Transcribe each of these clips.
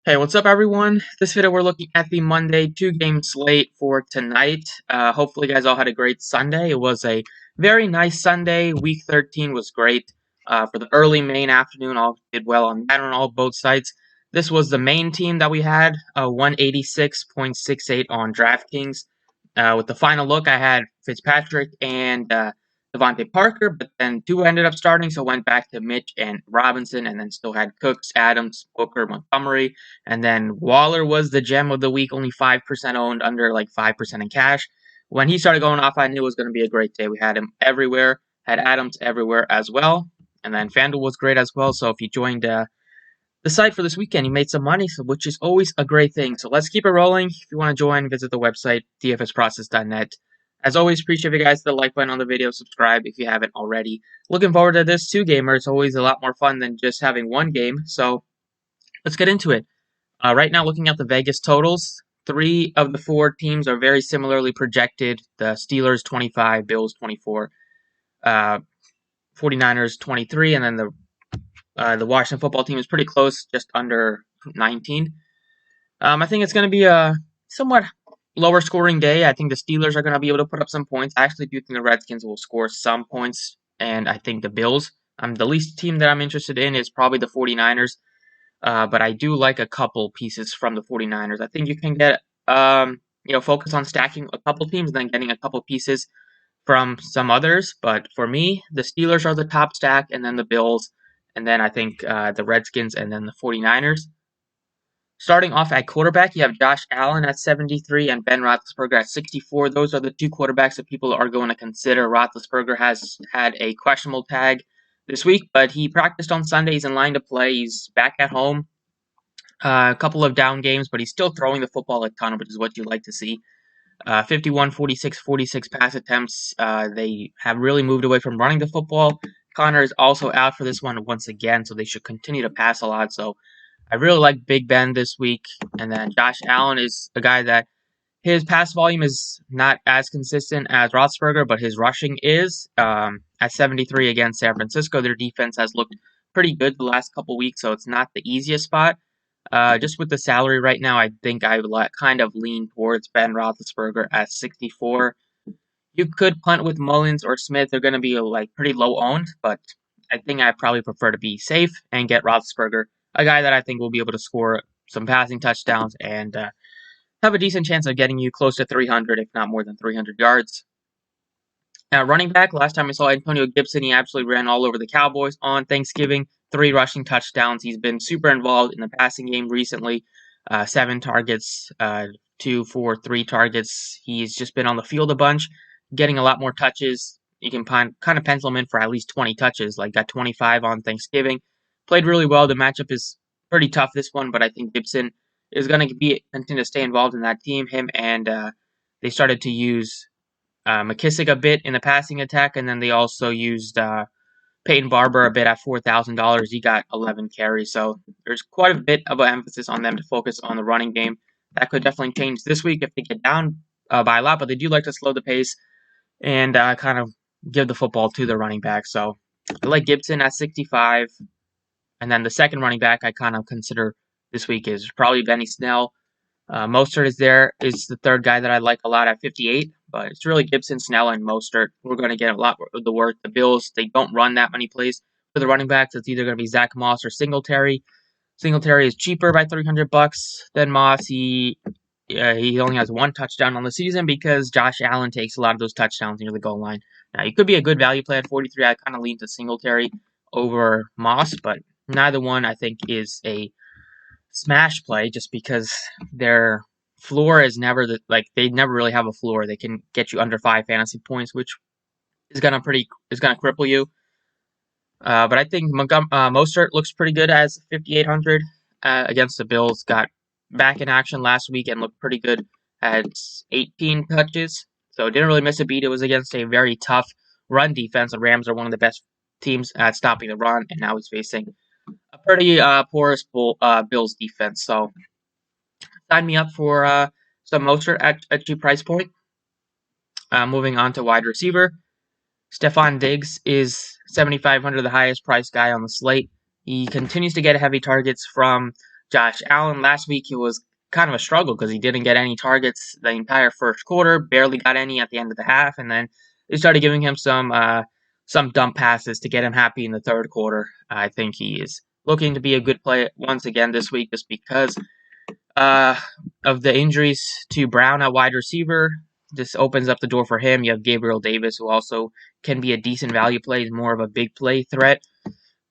Hey, what's up, everyone? This video, we're looking at the Monday two-game slate for tonight. Hopefully, you guys all had a great Sunday. It was a very nice Sunday. Week 13 was great. For the early main afternoon, all did well on that on both sides. This was the main team that we had, 186.68 on Draftkings. With the final look, I had Fitzpatrick and Devontae Parker, but then two ended up starting, so went back to Mitch and Robinson, and then still had Cooks, Adams, Booker, Montgomery. And then Waller was the gem of the week, only 5% owned, under like 5% in cash. When he started going off, I knew it was going to be a great day. We had him everywhere, had Adams everywhere as well. And then Fanduel was great as well. So if you joined the site for this weekend, you made some money, which is always a great thing. So let's keep it rolling. If you want to join, visit the website, dfsprocess.net. As always, appreciate you guys the like button on the video, subscribe if you haven't already. Looking forward to this two-gamer. It's always a lot more fun than just having one game. So let's get into it. Right now, looking at the Vegas totals, three of the four teams are very similarly projected. The Steelers 25, Bills 24, 49ers 23, and then the Washington football team is pretty close, just under 19. I think it's going to be a somewhat lower scoring day. I think the Steelers are going to be able to put up some points. I actually do think the Redskins will score some points, and I think the Bills. The least team that I'm interested in is probably the 49ers. But I do like a couple pieces from the 49ers. I think you can get, focus on stacking a couple teams and then getting a couple pieces from some others. But for me, the Steelers are the top stack, and then the Bills, and then I think the Redskins, and then the 49ers. Starting off at quarterback, you have Josh Allen at 73 and Ben Roethlisberger at 64. Those are the two quarterbacks that people are going to consider. Roethlisberger has had a questionable tag this week, but he practiced on Sunday. He's in line to play. He's back at home. A couple of down games, but he's still throwing the football a ton, which is what you like to see. 51, 46, 46 pass attempts. They have really moved away from running the football. Connor is also out for this one once again, so they should continue to pass a lot. So I really like Big Ben this week. And then Josh Allen is a guy that his pass volume is not as consistent as Roethlisberger, but his rushing is. At 73 against San Francisco, their defense has looked pretty good the last couple weeks, so it's not the easiest spot. Just with the salary right now, I think I would kind of lean towards Ben Roethlisberger at 64. You could punt with Mullins or Smith. They're going to be like pretty low owned, but I think I probably prefer to be safe and get Roethlisberger, a guy that I think will be able to score some passing touchdowns and have a decent chance of getting you close to 300, if not more than 300 yards. Now, running back, last time I saw Antonio Gibson, he absolutely ran all over the Cowboys on Thanksgiving. 3 rushing touchdowns. He's been super involved in the passing game recently. 7 targets, 2, 4, 3 targets. He's just been on the field a bunch, getting a lot more touches. You can kind of pencil him in for at least 20 touches, like got 25 on Thanksgiving. Played really well. The matchup is pretty tough this one, but I think Gibson is going to continue to stay involved in that team. Him and they started to use McKissick a bit in the passing attack, and then they also used Peyton Barber a bit at $4,000. He got 11 carries, so there's quite a bit of an emphasis on them to focus on the running game. That could definitely change this week if they get down by a lot, but they do like to slow the pace and kind of give the football to the running back. So I like Gibson at 65, and then the second running back I kind of consider this week is probably Benny Snell. Mostert is the third guy that I like a lot at 58, but it's really Gibson, Snell, and Mostert. We're going to get a lot of the work. The Bills, they don't run that many plays for the running backs. It's either going to be Zach Moss or Singletary. Singletary is cheaper by $300 than Moss. He only has 1 touchdown on the season because Josh Allen takes a lot of those touchdowns near the goal line. Now, he could be a good value play at 43. I kind of lean to Singletary over Moss, but neither one I think is a smash play just because their floor is never they never really have a floor. They can get you under 5 fantasy points, which is gonna cripple you. But I think Mostert looks pretty good as 5,800 against the Bills. Got back in action last week and looked pretty good at 18 touches. So didn't really miss a beat. It was against a very tough run defense. The Rams are one of the best teams at stopping the run, and now he's facing a pretty porous Bills defense. So sign me up for some Mostert at a cheap price point. Moving on to wide receiver. Stephon Diggs is 7,500, the highest priced guy on the slate. He continues to get heavy targets from Josh Allen last week, it was kind of a struggle because he didn't get any targets the entire first quarter, barely got any at the end of the half, and then they started giving him some dump passes to get him happy in the third quarter. I think he is looking to be a good play once again this week just because uh, of the injuries to Brown at wide receiver. This opens up the door for him. You have Gabriel Davis, who also can be a decent value play. He's more of a big play threat.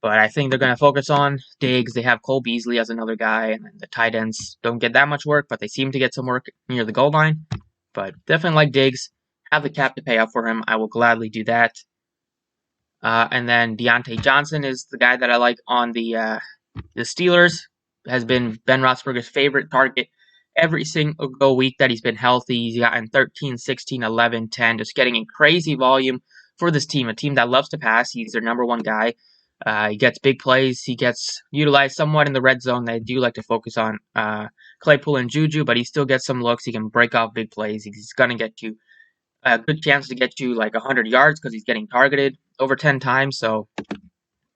But I think they're going to focus on Diggs. They have Cole Beasley as another guy, and the tight ends don't get that much work, but they seem to get some work near the goal line. But definitely like Diggs. Have the cap to pay up for him. I will gladly do that. And then Deontay Johnson is the guy that I like on the Steelers. Has been Ben Roethlisberger's favorite target every single week that he's been healthy. He's gotten 13, 16, 11, 10, just getting in crazy volume for this team, a team that loves to pass. He's their number one guy. He gets big plays. He gets utilized somewhat in the red zone. They do like to focus on Claypool and Juju, but he still gets some looks. He can break off big plays. He's going to get you a good chance to get you like 100 yards because he's getting targeted over 10 times. So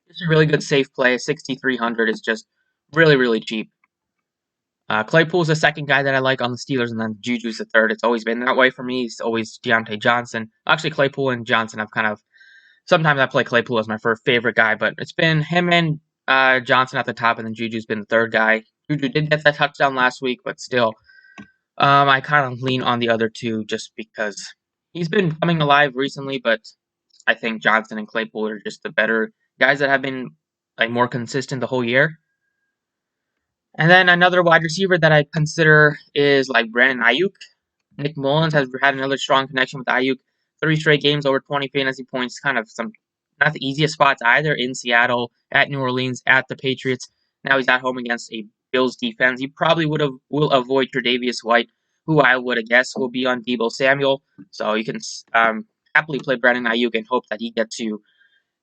it's a really good safe play. 6,300 is just really, really cheap. Claypool's the second guy that I like on the Steelers, and then Juju's the third. It's always been that way for me. It's always Deontay Johnson. Actually, Claypool and Johnson, I've kind of sometimes I play Claypool as my first favorite guy, but it's been him and Johnson at the top, and then Juju's been the third guy. Juju did get that touchdown last week, but still, I kind of lean on the other two just because he's been coming alive recently, but I think Johnson and Claypool are just the better guys that have been like more consistent the whole year. And then another wide receiver that I consider is like Brandon Ayuk. Nick Mullins has had another strong connection with Ayuk. 3 straight games over 20 fantasy points. Kind of some not the easiest spots either. In Seattle, at New Orleans, at the Patriots. Now he's at home against a Bills defense. He probably will avoid Tre'Davious White, who I would guess will be on Deebo Samuel. So you can happily play Brandon Ayuk and hope that he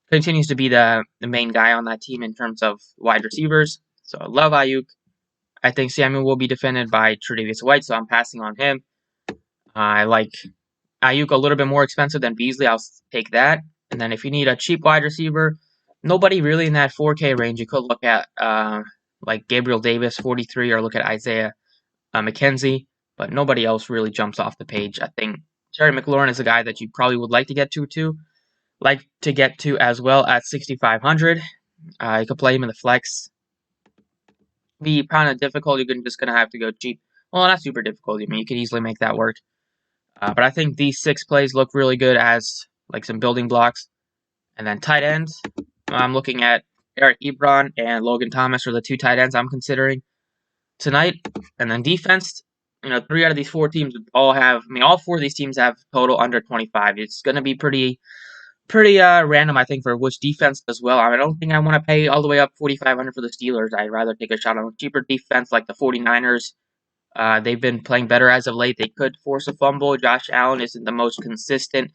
continues to be the main guy on that team in terms of wide receivers. So I love Ayuk. I think Samuel will be defended by Tre'Davious White, so I'm passing on him. I like Ayuk a little bit more expensive than Beasley. I'll take that. And then if you need a cheap wide receiver, nobody really in that 4K range. You could look at like Gabriel Davis, 43, or look at Isaiah McKenzie, but nobody else really jumps off the page. I think Terry McLaurin is a guy that you probably would like to get to as well at 6,500. You could play him in the flex. Be kind of difficult. You're just going to have to go cheap. Well, not super difficult. I mean, you could easily make that work. But I think these 6 plays look really good as like some building blocks. And then tight ends, I'm looking at Eric Ebron and Logan Thomas are the 2 tight ends I'm considering tonight. And then defense, 3 out of these 4 teams all 4 of these teams have total under 25. It's going to be pretty random, I think, for which defense as well. I don't think I want to pay all the way up 4,500 for the Steelers. I'd rather take a shot on a cheaper defense like the 49ers. They've been playing better as of late. They could force a fumble. Josh Allen isn't the most consistent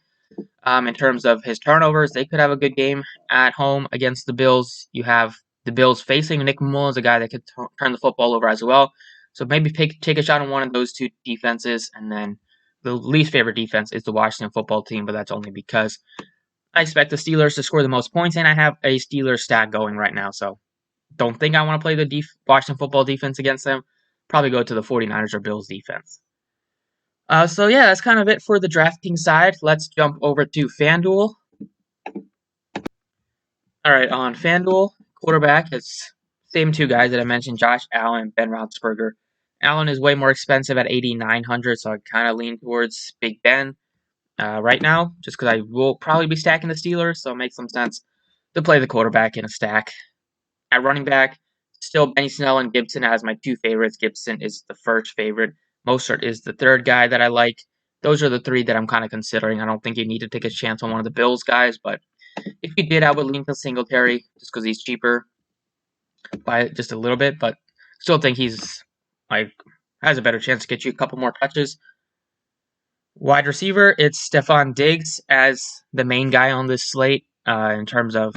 in terms of his turnovers. They could have a good game at home against the Bills. You have the Bills facing Nick Mullins, a guy that could turn the football over as well. So maybe take a shot on one of those 2 defenses. And then the least favorite defense is the Washington football team, but that's only because I expect the Steelers to score the most points, and I have a Steelers stack going right now, so don't think I want to play the Washington football defense against them. Probably go to the 49ers or Bills defense. So yeah, that's kind of it for the Draftkings side. Let's jump over to Fanduel. All right, on Fanduel, quarterback, it's same 2 guys that I mentioned, Josh Allen and Ben Roethlisberger. Allen is way more expensive at 8,900, so I kind of lean towards Big Ben right now, just because I will probably be stacking the Steelers, so it makes some sense to play the quarterback in a stack. At running back, still Benny Snell and Gibson as my 2 favorites. Gibson is the first favorite. Mostert is the third guy that I like. Those are the 3 that I'm kind of considering. I don't think you need to take a chance on one of the Bills guys, but if you did, I would lean to Singletary just because he's cheaper by just a little bit, but still think he's has a better chance to get you a couple more touches. Wide receiver, it's Stephon Diggs as the main guy on this slate in terms of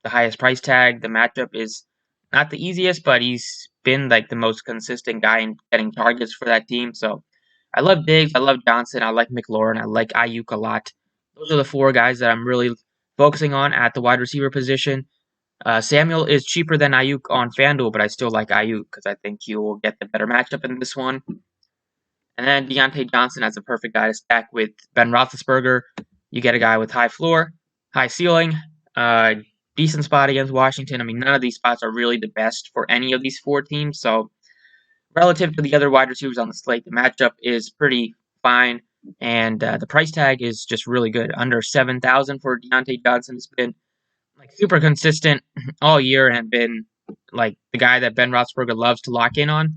the highest price tag. The matchup is not the easiest, but he's been like the most consistent guy in getting targets for that team. So I love Diggs, I love Johnson, I like McLaurin, I like Ayuk a lot. Those are the 4 guys that I'm really focusing on at the wide receiver position. Samuel is cheaper than Ayuk on Fanduel, but I still like Ayuk because I think he will get the better matchup in this one. And then Deontay Johnson has a perfect guy to stack with Ben Roethlisberger. You get a guy with high floor, high ceiling, decent spot against Washington. I mean, none of these spots are really the best for any of these four teams. So relative to the other wide receivers on the slate, the matchup is pretty fine. And the price tag is just really good. Under 7,000 for Deontay Johnson. Has been like super consistent all year and been like the guy that Ben Roethlisberger loves to lock in on.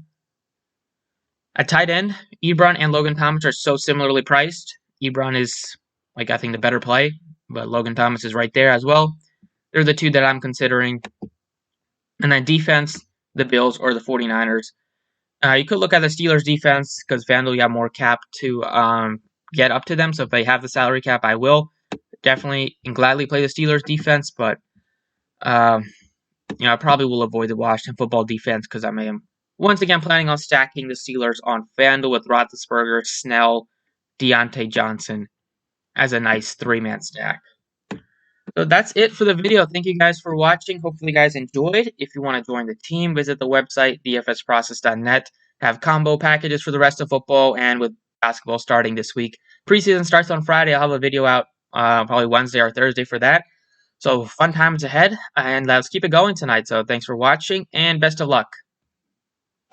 At tight end, Ebron and Logan Thomas are so similarly priced. Ebron is, like, I think the better play, but Logan Thomas is right there as well. They're the two that I'm considering. And then defense, the Bills or the 49ers. You could look at the Steelers defense because FanDuel got more cap to get up to them. So if they have the salary cap, I will definitely and gladly play the Steelers defense. But I probably will avoid the Washington football defense because I am once again planning on stacking the Steelers on FanDuel with Roethlisberger, Snell, Deontay Johnson as a nice three-man stack. So that's it for the video. Thank you guys for watching. Hopefully you guys enjoyed. If you want to join the team, visit the website, dfsprocess.net. Have combo packages for the rest of football and with basketball starting this week. Preseason starts on Friday. I'll have a video out probably Wednesday or Thursday for that. So fun times ahead, and let's keep it going tonight. So thanks for watching, and best of luck.